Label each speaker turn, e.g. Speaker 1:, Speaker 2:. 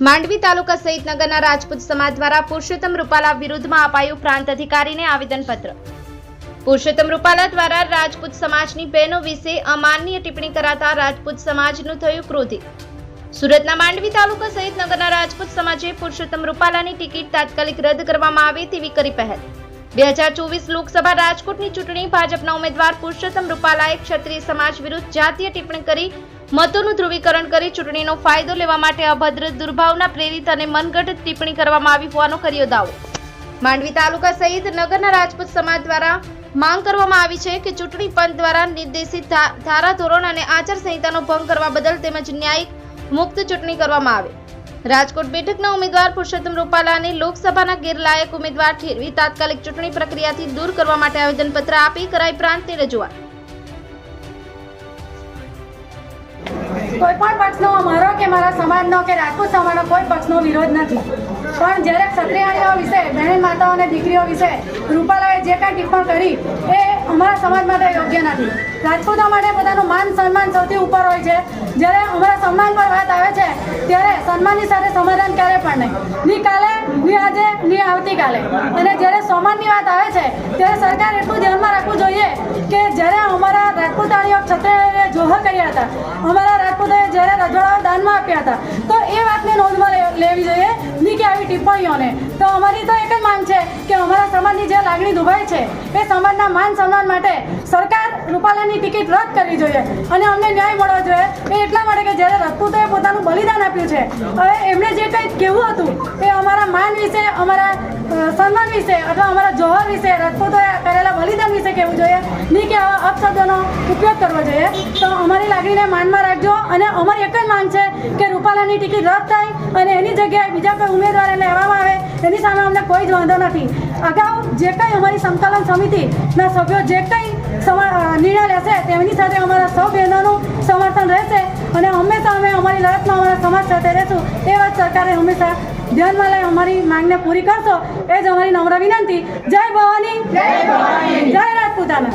Speaker 1: માંડવી તાલુકા સહિત નગરના રાજપૂત સમાજ દ્વારા પુરુષોત્તમ રૂપાલા વિરુદ્ધમાં અપાયું પ્રાંત અધિકારીને આવેદનપત્ર। પુરુષોત્તમ રૂપાલા દ્વારા રાજપૂત સમાજની બહેનો વિશે અમાનનીય ટિપ્પણી કરાતા રાજપૂત સમાજનું થયું ક્રોધિત। સુરતના માંડવી તાલુકા સહિત નગરના રાજપૂત સમાજે પુરુષોત્તમ રૂપાલાની ટિકિટ તાત્કાલિક રદ કરવામાં આવે તેવી કરી પહેલ। 2024 લોકસભા રાજકોટની ચૂંટણી ભાજપના ઉમેદવાર પુરુષોત્તમ રૂપાલાએ ક્ષત્રિય સમાજ વિરુદ્ધ જાતીય ટિપ્પણી કરી મતોનું ધ્રુવીકરણ કરી ચૂંટણીનો ફાયદો લેવા માટે અભદ્ર દુર્ભાવના પ્રેરિત અને મનગઢ ટિપ્પણી કરવામાં આવી હોવાનો કર્યો દાવો। માંડવી તાલુકા સહિત નગરના રાજપૂત સમાજ દ્વારા માંગ કરવામાં આવી છે કે ચૂંટણી પંચ દ્વારા નિર્દેશિત ધારાધોરણ અને આચારસંહિતાનો ભંગ કરવા બદલ તેમજ ન્યાયિક મુક્ત ચૂંટણી કરવામાં આવે। રાજકોટ બેઠકના ઉમેદવાર પુરુષોત્તમ રૂપાલાને લોકસભાના ગેરલાયક ઉમેદવાર ઠેરવી તાત્કાલિક ચૂંટણી પ્રક્રિયાથી દૂર કરવા માટે આવેદનપત્ર આપી કરાઈ પ્રાંતની રજૂઆત।
Speaker 2: કોઈ પણ પક્ષનો મારો કે મારા સમાજનો કે રાજપૂત સમાજનો કોઈ પક્ષનો વિરોધ નથી, પણ જ્યારે ક્ષત્રિયાણીઓ વિશે, બહેન માતાઓ અને દીકરીઓ વિશે રૂપાલાએ જે કાંઈ ટિપ્પણ કરી એ અમારા સમાજ માટે યોગ્ય નથી। રાજપૂતો માટે પોતાનું માન સન્માન સૌથી ઉપર હોય છે। જ્યારે અમારા સન્માન પર વાત આવે છે ત્યારે સન્માનની સાથે સમાધાન ક્યારે પણ નહીં, ની કાલે ની આજે ની આવતીકાલે। અને જ્યારે સમાનની વાત આવે છે ત્યારે સરકાર એટલું ધ્યાનમાં રાખવું જોઈએ કે જ્યારે અમારા રાજપૂતાણીઓ ક્ષત્રિયોએ જોહર કર્યા હતા, અમારા રાજપૂતોએ જ્યારે રજવાડાઓ દાનમાં આપ્યા હતા, તો એ વાતને નોંધમાં લેવી જોઈએ, ની કે આવી ટિપ્પણીઓને। તો અમારી તો એક જ માંગ છે કે અમારા સમાજની જે લાગણી દુભાઈ છે એ સમાજના માન સન્માન માટે સરકાર રૂપાલાની ટિકિટ રદ કરવી જોઈએ અને અમને ન્યાય મળવો જોઈએ। એ એટલા માટે કે જ્યારે રાજપૂતોએ પોતાનું બલિદાન આપ્યું છે, હવે એમણે જે કંઈ કહેવું હતું એ અમારા માન વિશે, અમારા સન્માન વિશે અથવા અમારા જોહર વિશે, રાજપૂતોએ કરેલા બલિદાન વિશે કહેવું જોઈએ, નહીં કે આવા અપશબ્દોનો ઉપયોગ કરવો જોઈએ। તો અમારી લાગણીને માનમાં રાખજો અને અમારી એક જ માંગ છે કે રૂપાલાની ટિકિટ રદ થાય અને એની જગ્યાએ બીજા કોઈ ઉમેદવારને લેવામાં આવે, એની સામે અમને કોઈ જ વાંધો નથી। અગાઉ જે કંઈ અમારી સંકલન સમિતિના સભ્યો જે કંઈ નિર્ણય લેશે તેમની સાથે અમારા સૌ બહેનોનું સમર્થન રહેશે અને હંમેશા અમે અમારી લડતમાં અમારા સમાજ સાથે રહેશું। એ વાત સરકારે હંમેશા ધ્યાનમાં લઈ અમારી માંગને પૂરી કરશો, એ જ અમારી નમ્ર વિનંતી। જય ભવાની, જય રાજપૂતાના।